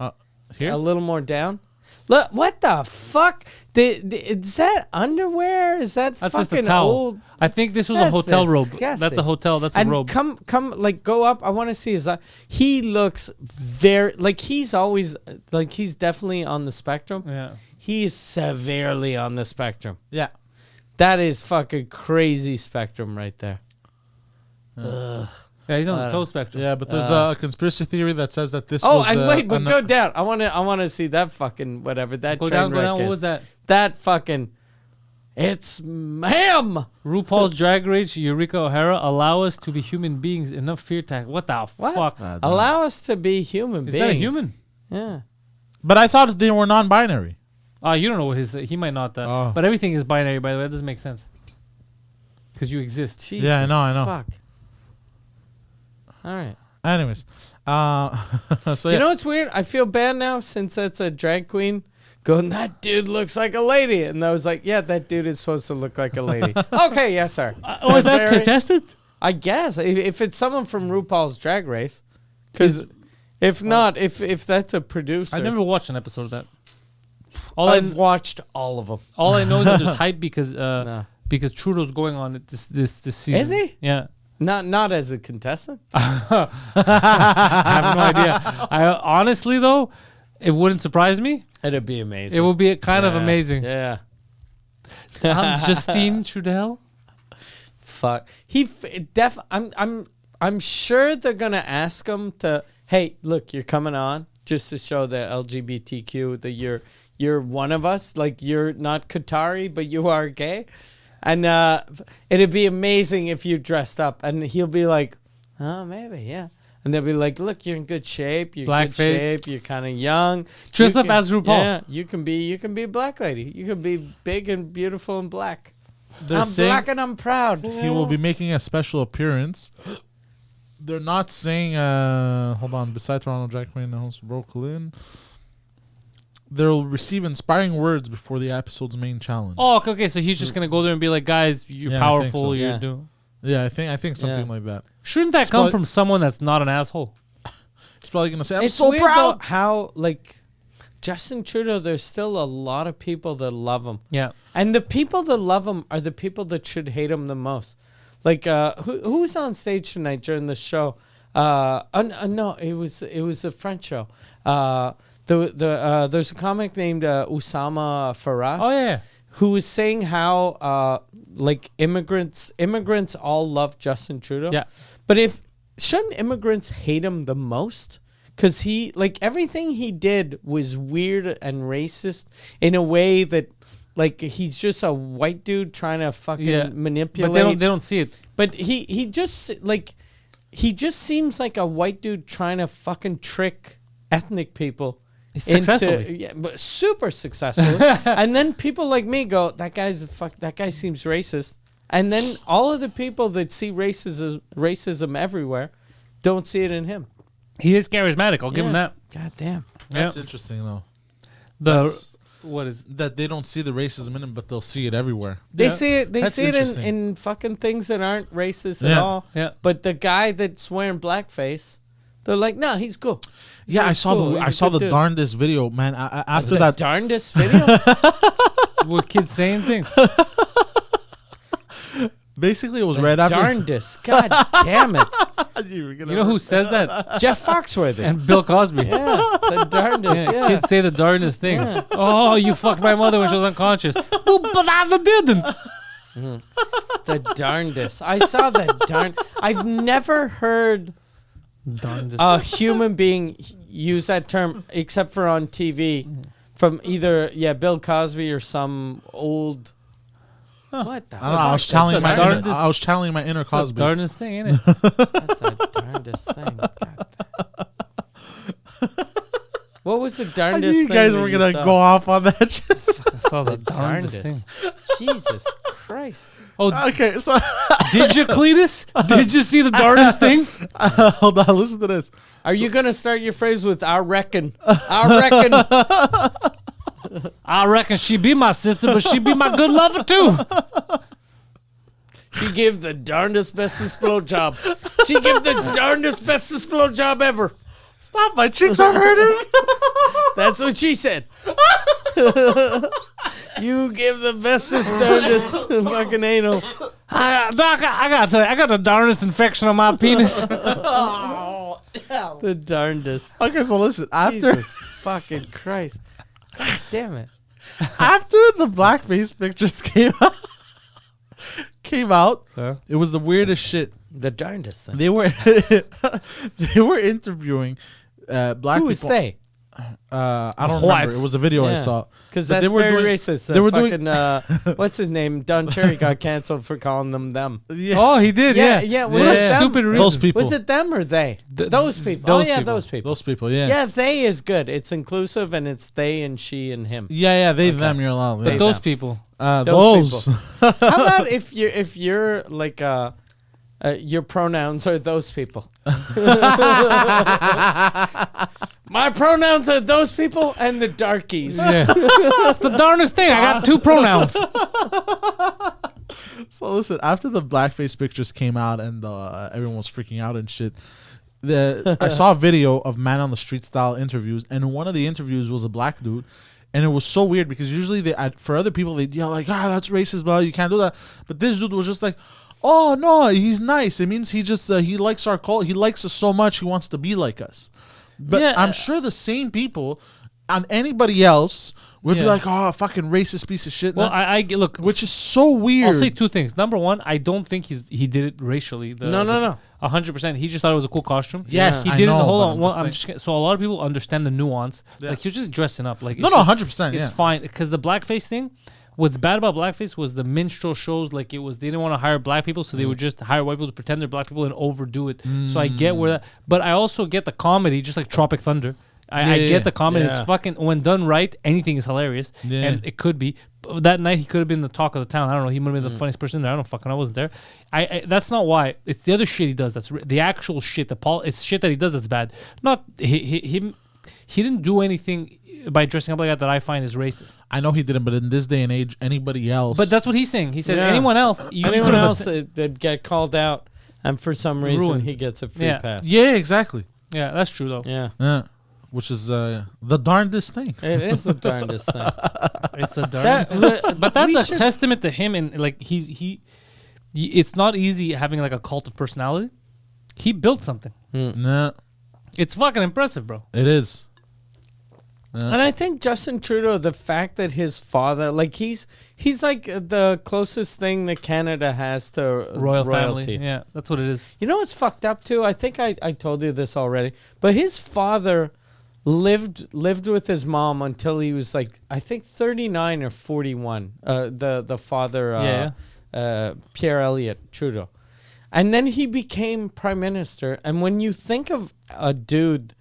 Here. a little more down. Look, what the fuck? Is that underwear? Is that That's just a fucking towel. old? I think this was a That's hotel robe. disgusting. That's a hotel. That's a And robe. come, like go up. I want to see his. He looks very like he's always like he's definitely on the spectrum. Yeah. He's severely on the spectrum. Yeah. That is fucking crazy spectrum right there. Ugh. Yeah, he's on the toe spectrum. Yeah, but there's a conspiracy theory that says that this Oh, was. and wait, but an- go down. I want to see that fucking whatever that Go train down, go wreck down. What is. was that? That fucking. It's him. RuPaul's Drag Race, Eureka O'Hara, allow us to be human beings. Enough fear tag. What the What? fuck? Allow us to be human Is beings. that a human? Yeah. But I thought they were non-binary. You don't know what his. He might not. Oh. But everything is binary, by the way. That doesn't make sense. Because you exist. Jesus Yeah, I know. Fuck. All right. Anyways, so You know what's weird? I feel bad now since that's a drag queen. Going, that dude looks like a lady. And I was like, yeah, that dude is supposed to look like a lady. Okay, yes, sir. Oh, is that contested? I guess. If it's someone from RuPaul's Drag Race. Because if not, if that's a producer. I never watched an episode of that. I've watched all of them. All I know is that there's hype because No. because Trudeau's going on it this season. Is he? Yeah. Not as a contestant. I have no idea. Honestly though, it wouldn't surprise me. It'd be amazing. It would be kind of amazing. Yeah. Justine Trudeau. Fuck. I'm sure they're gonna ask him to. Hey, look, you're coming on just to show the LGBTQ that you're one of us. Like you're not Qatari, but you are gay. And it'd be amazing if you dressed up, and he'll be like, "Oh, maybe, yeah." And they'll be like, "Look, you're in good shape. You're in Black good face. shape. You're kind of young. Dress You up as RuPaul." Yeah, you can be a black lady. You can be big and beautiful and black. they're I'm saying black and I'm proud. he will be making a special appearance. They're not saying. Hold on. Besides Ronald Drag Queen and host Brooklyn, they'll receive inspiring words before the episode's main challenge. Oh, okay. So he's just gonna go there and be like, "Guys, you're Yeah, I think powerful. so. You're Yeah. doing." Yeah, I think something Yeah. like that. Shouldn't that come from someone that's not an asshole? He's probably gonna say, "I'm It's so weird proud." though how like Justin Trudeau. There's still a lot of people that love him, Yeah. and the people that love him are the people that should hate him the most. Like who's on stage tonight during the show? No, it was a French show. There's a comic named Usama Faraz. Oh yeah. Who was saying how like immigrants all love Justin Trudeau. Yeah. But shouldn't immigrants hate him the most? Because he like everything he did was weird and racist in a way that like he's just a white dude trying to fucking manipulate. But they don't see it. But he just seems like a white dude trying to fucking trick ethnic people. Successfully. Yeah, but super successful. And then people like me go, that guy seems racist. And then all of the people that see racism everywhere don't see it in him. He is charismatic. I'll give him that. God damn. That's Yeah. interesting though. What is? That they don't see the racism in him, but they'll see it everywhere. They Yeah. see it. They That's see it interesting. in fucking things that aren't racist at Yeah. all. Yeah. But the guy that's wearing blackface, they're like, no, he's cool. Yeah, I He's saw cool. the He's a I saw good the dude. darndest video, man. After The that, darndest video. With kids saying things. basically it was right after. Darndest. God damn it. You You know who says that? Jeff Foxworthy. And Bill Cosby. Yeah, the darndest. Yeah, Yeah. kids say the darndest things. Oh, you fucked my mother when she was unconscious. Well, but I didn't. The darndest. I saw the I've never heard Darndest. a human being use that term except for on TV from either Bill Cosby or some old. What the? I don't know, I was fuck? channeling the my darndest- inner, I was channeling my inner That's the Cosby. darndest thing, ain't it? That's a darndest thing. God. What was the I knew darndest you thing? guys that were you gonna saw? go off on that shit. I saw the darndest thing. Jesus Christ. Oh, Uh, Okay, so did you, Cletus? Did you see the darndest thing? hold on, listen to this. Are you gonna start your phrase with "I reckon"? I reckon. I reckon she be my sister, but she be my good lover too. She give the darndest bestest blowjob. She give the darndest bestest blowjob ever. Stop, my cheeks are hurting. That's what she said. You give the bestest darndest fucking anal. Doc, I gotta tell you, I got the darndest infection on my penis. The darndest. Okay, so listen. After Jesus fucking Christ. God damn it. after the blackface pictures came out, it was the weirdest shit. The darndest thing. They were they were interviewing black Who is people. they? I don't remember. Whites. It was a video I Yeah. saw. Because But that's they were very doing- racist. they were fucking, what's his name? Don Cherry got canceled for calling them. Yeah. Oh, he did, Yeah, yeah. yeah, was What it a them? stupid reason. Those people. Was it them or they? Those people. those Oh, yeah, people. those people. Those people, yeah. Yeah, they is good. It's inclusive and it's they and she and him. Yeah, they, them, you're allowed. But Yeah. those people. Those Those. How about if you're like Your pronouns are those people. My pronouns are those people and the darkies. Yeah. It's the darndest thing. I got 2 pronouns. So listen, after the blackface pictures came out and everyone was freaking out and shit, I saw a video of man on the street style interviews, and one of the interviews was a black dude, and it was so weird because usually for other people they yell like, that's racist, bro, you can't do that, but this dude was just like, oh no, he's nice. It means he just he likes our culture. He likes us so much he wants to be like us. But Yeah, I'm sure the same people and anybody else would be like, oh, fucking racist piece of shit. Well, I look, which is so weird. I'll say 2 things. Number one, I don't think he did it racially. No. 100%. He just thought it was a cool costume. Yes, he I did know, it. Hold but on. I'm Well, just so a lot of people understand the nuance. Yeah. Like he was just dressing up. Like No, 100%. it's Yeah. fine because the blackface thing. What's bad about blackface was the minstrel shows. Like they didn't want to hire black people, so they would just hire white people to pretend they're black people and overdo it. So I get where that, but I also get the comedy, just like Tropic Thunder. I get the comedy. Yeah. It's fucking, when done right, anything is hilarious, and it could be. That night he could have been the talk of the town. I don't know. He might have been the funniest person there. I don't fucking. I wasn't there. I that's not why. It's the other shit he does. That's the actual shit. It's shit that he does that's bad. Not he didn't do anything by dressing up like that I find is racist. I know he didn't, but in this day and age, anybody else. But that's what he's saying. He said Yeah. anyone else, Anyone else that get called out, and for some reason Ruined. he gets a free Yeah. pass. Yeah, exactly. Yeah, that's true though. Yeah, Yeah. Which is the darndest thing. it is the darndest thing. It's the dark. But that's a testament to him, and like he. It's not easy having like a cult of personality. He built something. Nah, It's fucking impressive, bro. it is. And I think Justin Trudeau, the fact that his father, like he's like the closest thing that Canada has to Royalty. royalty. Yeah, that's what it is. You know what's fucked up too? I think I told you this already, but his father lived with his mom until he was like, I think 39 or 41. The father, Pierre Elliott Trudeau, and then he became prime minister. And when you think of a dude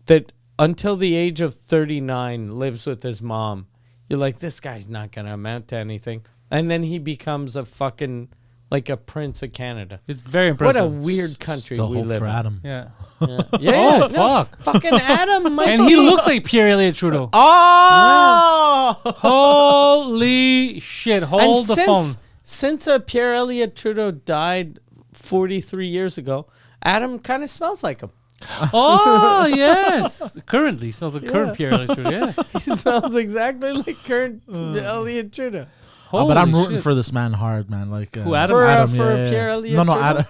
that until the age of 39 lives with his mom, you're like, this guy's not gonna amount to anything. And then he becomes a fucking like a prince of Canada. It's very impressive. What a weird country Still we hope live for in. Adam. Yeah. Yeah. Fuck. Fucking Adam might And be- he looks like Pierre Elliott Trudeau. Oh! Holy shit! Hold the phone. Since Pierre Elliott Trudeau died 43 years ago, Adam kind of smells like him. Oh yes. Currently smells like current Pierre Elliott Trudeau. Yeah. He smells exactly like current Elliott Trudeau. But I'm Holy rooting shit. for this man hard, man. Like Who, Adam? For Pierre Elliott No, Trudeau? Adam.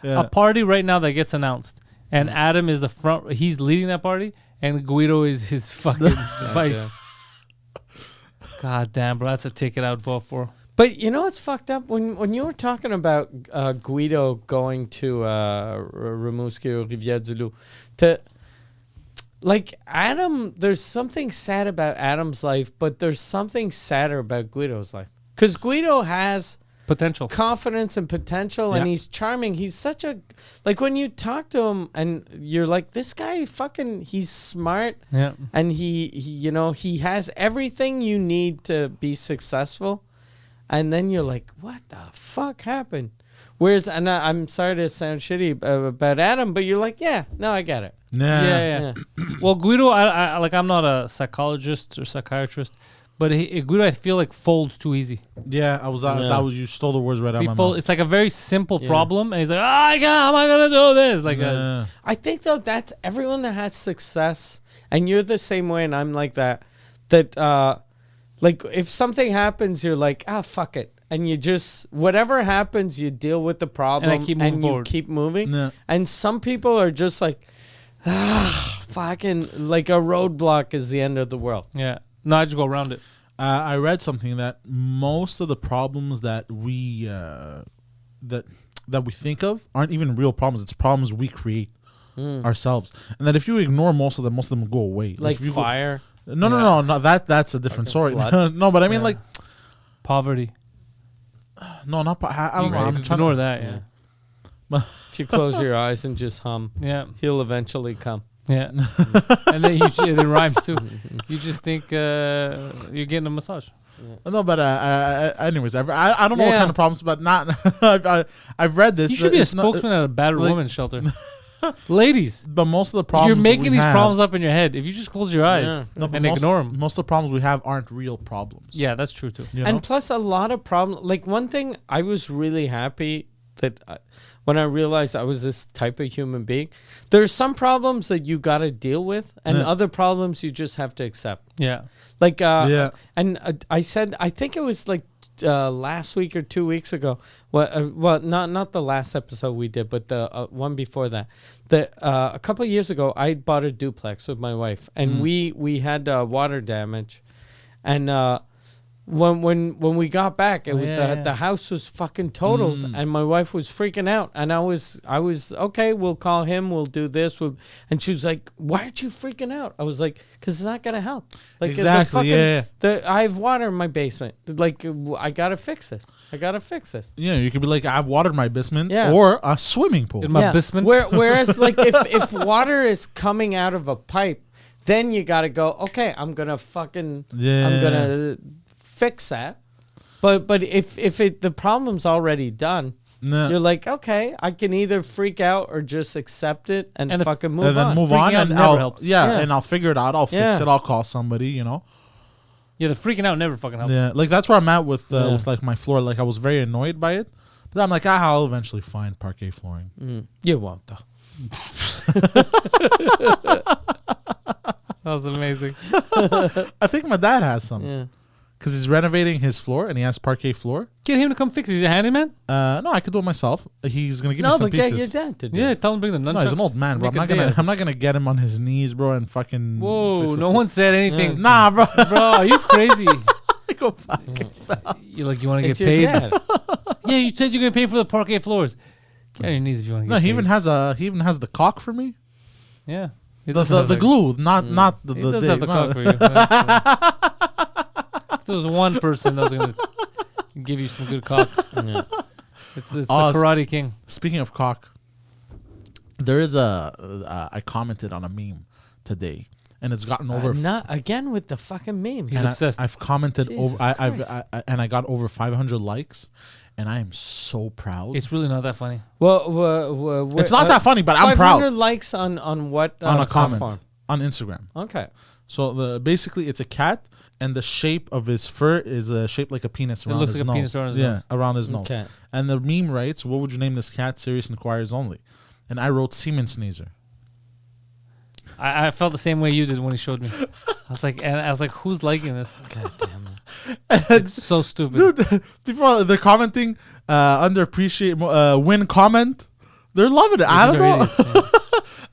A party right now that gets announced, and Adam is the front. He's leading that party, and Guido is his fucking vice. God damn, bro, that's a ticket I would vote for. But you know what's fucked up? When you were talking about Guido going to Rimouski or Rivière-du-Loup, to like Adam, there's something sad about Adam's life, but there's something sadder about Guido's life. Because Guido has Potential. confidence and potential, and he's charming. He's such a, like when you talk to him and you're like, this guy fucking, he's smart. Yeah. And he you know, he has everything you need to be successful. And then you're like, what the fuck happened? Whereas, and I'm sorry to sound shitty about Adam, but you're like, yeah, no, I get it. Yeah. Well, Guido, I like, I'm not a psychologist or psychiatrist, but Guido, I feel like folds too easy. Yeah, I was. That was, you stole the words right out of my mouth. It's like a very simple problem, and he's like, how am I gonna do this? Like, I think though that's everyone that has success, and you're the same way, and I'm like that. Like if something happens, you're like, fuck it, and you just whatever happens, you deal with the problem, And I keep moving you forward. keep moving. Yeah. And some people are just like, fucking, like a roadblock is the end of the world. yeah. No, I just go around it. I read something that most of the problems that we that we think of aren't even real problems. It's problems we create ourselves, and that if you ignore most of them will go away. Like if you fire. No, that's a different story. flood. No, but I mean like Poverty. no, not. I don't know. I'm trying Ignore to. that. Yeah. If you close your eyes and just hum, Yeah. he'll eventually come. Yeah. And then it rhymes too. You just think you're getting a massage. No, but anyways, I don't know what Yeah. kind of problems, but not. I've read this. You should be a it's not- spokesman at a battered like- women's shelter. Ladies, But most of the problems you're making we these have- problems up in your head. If you just close your eyes Yeah. No, but and most, ignore them. Most of the problems we have aren't real problems. Yeah, that's true too. You know? And plus, a lot of problems. Like one thing, I was really happy that when I realized I was this type of human being. There's some problems that you got to deal with, and Yeah. other problems you just have to accept. Yeah. Like, Yeah. And I said, I think it was like last week or 2 weeks ago. Well, not the last episode we did, but the one before that. A couple of years ago, I bought a duplex with my wife, and we had water damage, and when we got back, the house was fucking totaled, and my wife was freaking out, and I was okay. We'll call him. We'll do this. And she was like, "Why aren't you freaking out?" I was like, "Cause it's not gonna help." Like Exactly, I have water in my basement. Like I gotta fix this. Yeah, you could be like, I've watered my basement Yeah. or a swimming pool. In my basement. Whereas, like, if water is coming out of a pipe, then you got to go, okay, I'm going to fix that. But if the problem's already done, Nah. you're like, okay, I can either freak out or just accept it and fucking move and then on. move Freaking on out and never I'll, helps. Yeah, Yeah. and I'll figure it out. I'll fix Yeah. it. I'll call somebody, you know. Yeah, the freaking out never fucking helps. Yeah, like that's where I'm at with Yeah. like my floor. Like I was very annoyed by it, but I'm like, I'll eventually find parquet flooring. You won't, though. That was amazing. I think my dad has some Yeah. because he's renovating his floor and he has parquet floor. Get him to come fix it. He's a handyman. No, I could do it myself. He's gonna give me No, some but get pieces. your dad to do Yeah, it. tell him to bring the nunchucks. No, he's an old man, bro. Make a day. I'm not gonna get him on his knees, bro, and fucking. Whoa, fix no it. one said anything. Nah, bro. Bro, are you crazy? Go fuck yourself. You like you want to It's get your paid? dad. Yeah, you said you're gonna pay for the parquet floors. Get on your knees if you want to get No, paid. he even has the caulk for me. Yeah. He The, does have the glue, not the He the. does the have the no. cock for you. If there was one person that was gonna give you some good cock, it's the Karate King. Speaking of cock, there is I commented on a meme today, and it's gotten over. Not again with the fucking memes. He's and obsessed. I've commented Jesus over. Christ. And I got over 500 likes, and I am so proud. It's really not that funny. Well, It's not that funny, but I'm 500 proud. likes on what On a comment platform? on Instagram. Okay. So basically, it's a cat, and the shape of his fur is shaped like a penis around looks his like a nose. penis around his yeah, nose. around his nose. Okay. And the meme writes, "What would you name this cat? Serious inquiries only." And I wrote Semen Sneezer. I felt the same way you did when he showed me. I was like, who's liking this? God damn it. It's so stupid. Dude, people they're commenting underappreciate win comment. They're loving it. I These don't are know. idiots,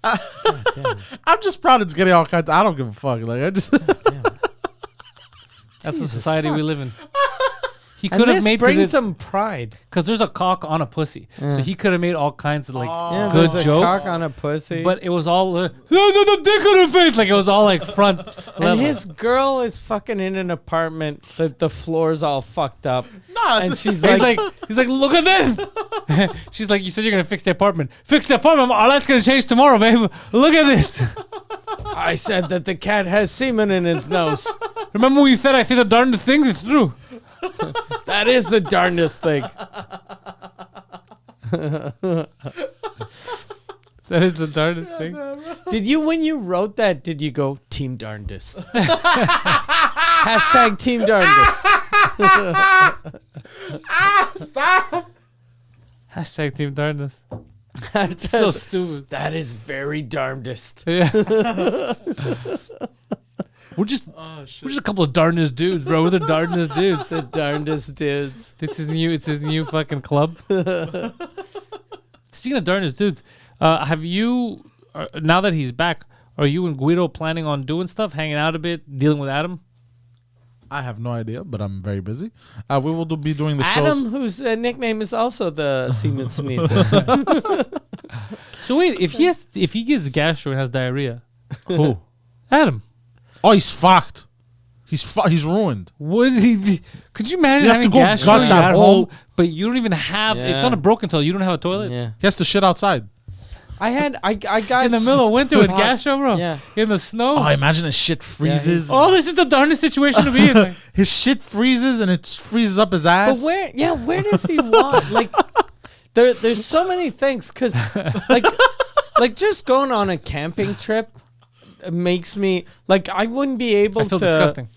yeah. God damn it. I'm just proud it's getting all kinds. I don't give a fuck. Like I just. God damn it. That's the Jesus society we fuck. live in. He And could have this made brings some pride. because there's a cock on a pussy, so he could have made all kinds of like Yeah, good there's a jokes. cock on a pussy. But it was all the dick on her face, like it was all like front level. and his girl is fucking in an apartment that the floor's all fucked up. Nah, And it's she's he's like, like, look at this. She's like, you said you're gonna fix the apartment. Fix the apartment. Our life's gonna change tomorrow, babe. Look at this. I said that the cat has semen in his nose. Remember when you said I say the darndest thing? It's true. That is the darndest thing. That is the darndest thing. Did you, when you wrote that, did you go, Team Darndest? Hashtag Team Darndest. stop. Hashtag team darndest. So stupid. That is very darndest. Yeah. We're just a couple of darndest dudes, bro. We're the darndest dudes. The darndest dudes. It's his new fucking club. Speaking of darndest dudes, have you now that he's back, are you and Guido planning on doing stuff, hanging out a bit, dealing with Adam? I have no idea, but I'm very busy. We will be doing the Adam, shows. whose nickname is also the semen sneezer. So wait, if he gets gastro and has diarrhea, Who? Adam, Oh, he's fucked. He's ruined. what is he? Could you imagine You have having to go gastro gut you're that at hole. home, but you don't even have? It's Yeah. not a broken toilet. You don't have a toilet. Yeah. He has to shit outside. I got in the middle of winter with Fuck. Gasho, bro. Yeah. In the snow. Oh, imagine his shit freezes. Oh, this is the darndest situation to be in. Like, His shit freezes and it freezes up his ass. But where does he want? Like, there's so many things, cause like just going on a camping trip makes me like I wouldn't be able I feel to. disgusting.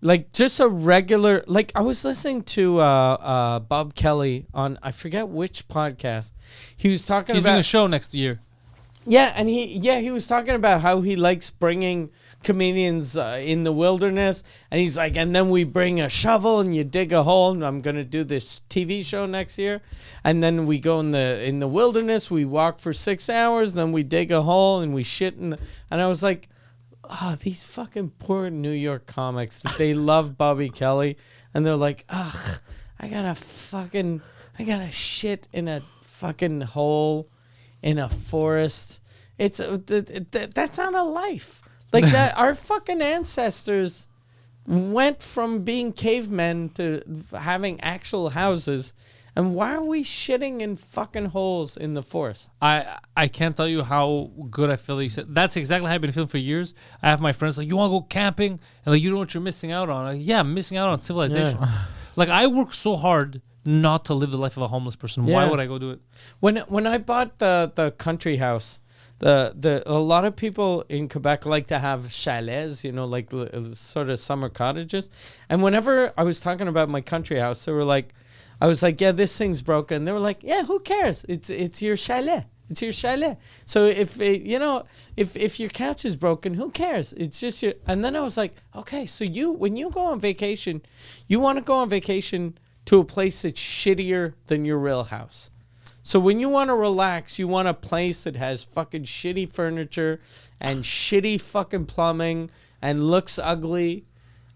Like just a regular, like I was listening to Bob Kelly on I forget which podcast. He was talking He's about doing a show next year. and he was talking about how he likes bringing comedians in the wilderness, and he's like, and then we bring a shovel and you dig a hole. And I'm gonna do this TV show next year, and then we go in the wilderness. We walk for 6 hours, then we dig a hole and we shit in. And I was like, oh, these fucking poor New York comics that they love Bobby Kelly, and they're like, ugh, I gotta shit in a fucking hole in a forest. It's that's not a life. Like that, our fucking ancestors went from being cavemen to having actual houses. And why are we shitting in fucking holes in the forest? I can't tell you how good I feel. You said that's exactly how I've been feeling for years. I have my friends like, you want to go camping, and like, you know what you're missing out on. Like, yeah, I'm missing out on civilization. Yeah. Like I work so hard not to live the life of a homeless person. Why Yeah. would I go do it? When I bought the country house, a lot of people in Quebec like to have chalets, you know, like sort of summer cottages. And whenever I was talking about my country house, they were like, I was like, yeah, this thing's broken. They were like, yeah, who cares? It's your chalet. It's your chalet. So if if your couch is broken, who cares? It's just your. And then I was like, okay, so when you go on vacation, you want to go on vacation to a place that's shittier than your real house. So when you want to relax, you want a place that has fucking shitty furniture and shitty fucking plumbing and looks ugly.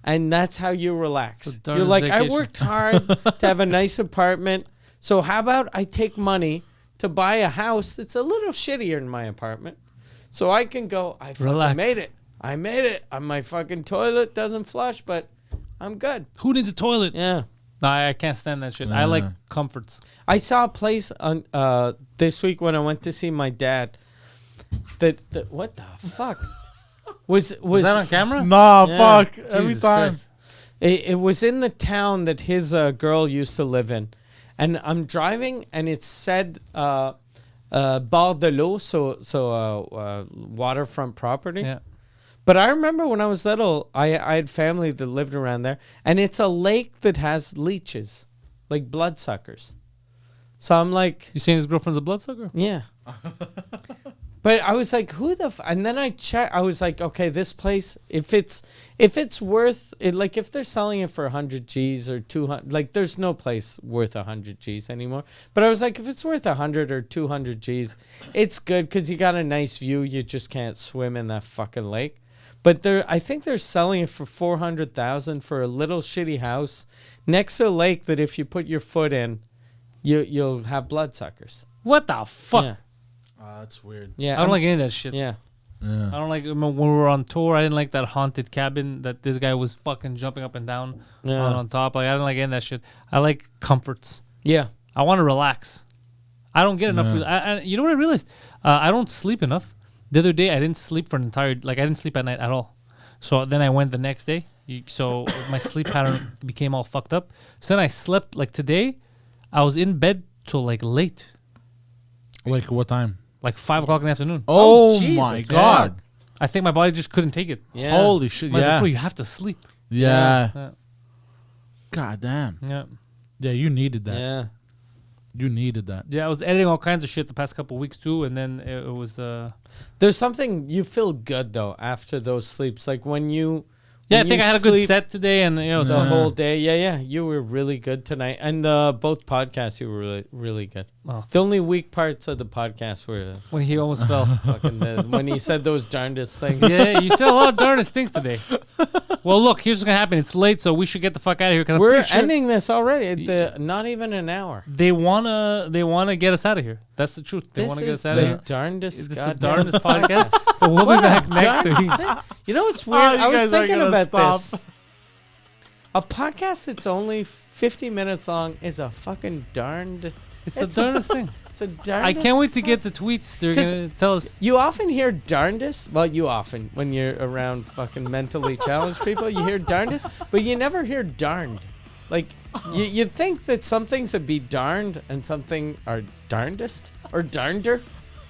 And that's how you relax. You're like, vacation. I worked hard to have a nice apartment. So how about I take money to buy a house that's a little shittier than my apartment, so I can go, I fucking made it. I made it. My fucking toilet doesn't flush, but I'm good. Who needs a toilet? Yeah. No, I can't stand that shit. I like comforts. I saw a place on this week when I went to see my dad. That what the fuck was that on camera? Nah, Yeah. fuck. Every Jesus time. Christ. It was in the town that his girl used to live in. And I'm driving, and it said Bordel, so waterfront property. Yeah. But I remember when I was little, I had family that lived around there, and it's a lake that has leeches, like bloodsuckers. So I'm like, You saying his girlfriend's a bloodsucker? yeah. But I was like, who the and then I checked. I was like, okay, this place, if it's worth it, like if they're selling it for 100 G's or 200, like there's no place worth 100 G's anymore. But I was like, if it's worth 100 or 200 G's, it's good because you got a nice view. You just can't swim in that fucking lake. But I think they're selling it for 400,000 for a little shitty house next to a lake that if you put your foot in, you'll have bloodsuckers. What the fuck? Yeah. That's weird. Yeah. I don't like any of that shit. Yeah. Yeah. I don't like when we were on tour. I didn't like that haunted cabin that this guy was fucking jumping up and down on top. Like I didn't like any of that shit. I like comforts. Yeah. I want to relax. I don't get enough. You know what I realized? I don't sleep enough. The other day I didn't sleep for an entire I didn't sleep at night at all. So then I went the next day. So my sleep pattern became all fucked up. So then I slept like today. I was in bed till like late. Like what time? Like 5 o'clock in the afternoon. Oh, Jesus, my yeah. God. I think my body just couldn't take it. Yeah. Holy shit. I was like, Yeah. bro, you have to sleep. Yeah. Yeah. God damn. Yeah. Yeah, you needed that. Yeah. You needed that. Yeah, I was editing all kinds of shit the past couple of weeks too, and then it was There's something you feel good though after those sleeps. Like when you yeah, I when think you I had a good sleep set today, and you know, the so whole day. Yeah, you were really good tonight. And both podcasts you were really, really good. Oh. The only weak parts of the podcast were when he almost fell. fucking when he said those darndest things. Yeah, you said a lot of darndest things today. Well, look, here's what's gonna happen. It's late, so we should get the fuck out of here. Cause I'm We're pretty sure ending this already. Not even an hour. they wanna get us out of here. That's the truth. They This wanna get is us out of the here. darndest. This is the goddamn darndest podcast. But we'll be back next week. You know what's weird? you I was guys are thinking gonna about stop. this. A podcast that's only 50 minutes long is a fucking darned. It's the darndest thing. It's a darndest. I can't wait to get the tweets. They're 'Cause gonna tell us. You often hear darndest. Well, you often, when you're around fucking mentally challenged people, you hear darndest, but you never hear darned. Like, you'd think that some things would be darned and something are darndest or darnder.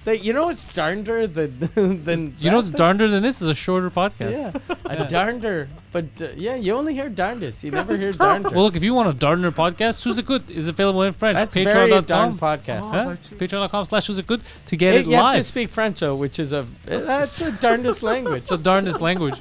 You know what's darnder than You know what's that? darnder than this is a shorter podcast. Yeah, a darnder. But yeah, you only hear darndest. You never hear darnder. Well, look, if you want a Darner podcast, Suzekut is available in French. That's very darn Patreon.com. podcast. Huh? Patreon.com/Suzekut to get it You have to live. speak French, though, which is that's a darndest language. It's the darndest language.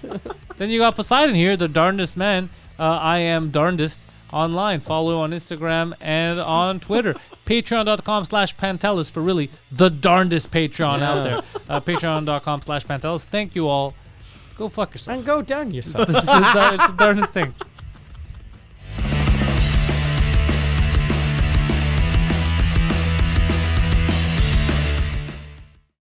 Then you got Poseidon here, the darndest man. I am darndest online. Follow on Instagram and on Twitter. Patreon.com/Pantelis for really the darndest Patreon out there. Patreon.com/Pantelis. Thank you all. Go fuck yourself. And go down yourself. It's the darndest thing.